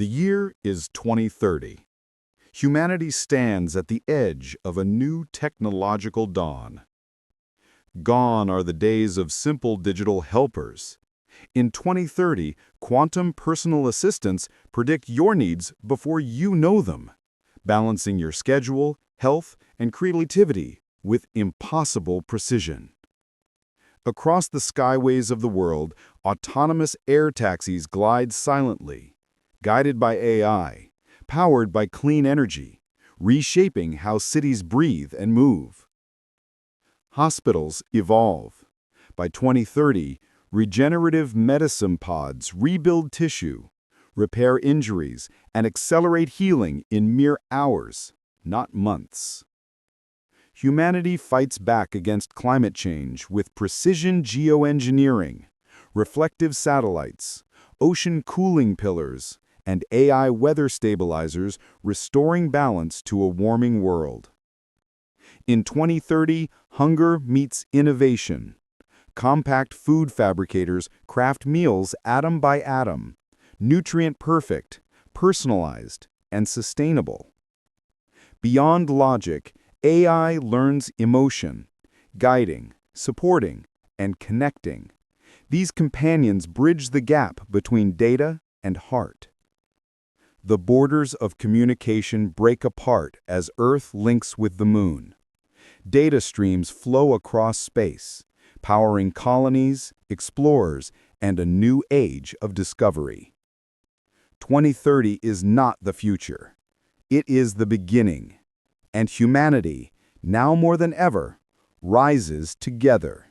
The year is 2030. Humanity stands at the edge of a new technological dawn. Gone are the days of simple digital helpers. In 2030, quantum personal assistants predict your needs before you know them, balancing your schedule, health, and creativity with impossible precision. Across the skyways of the world, autonomous air taxis glide silently, guided by AI, powered by clean energy, reshaping how cities breathe and move. Hospitals evolve. By 2030, regenerative medicine pods rebuild tissue, repair injuries, and accelerate healing in mere hours, not months. Humanity fights back against climate change with precision geoengineering, reflective satellites, ocean cooling pillars, and AI weather stabilizers restoring balance to a warming world. In 2030, hunger meets innovation. Compact food fabricators craft meals atom by atom, nutrient-perfect, personalized, and sustainable. Beyond logic, AI learns emotion, guiding, supporting, and connecting. These companions bridge the gap between data and heart. The borders of communication break apart as Earth links with the Moon. Data streams flow across space, powering colonies, explorers, and a new age of discovery. 2030 is not the future. It is the beginning. And humanity, now more than ever, rises together.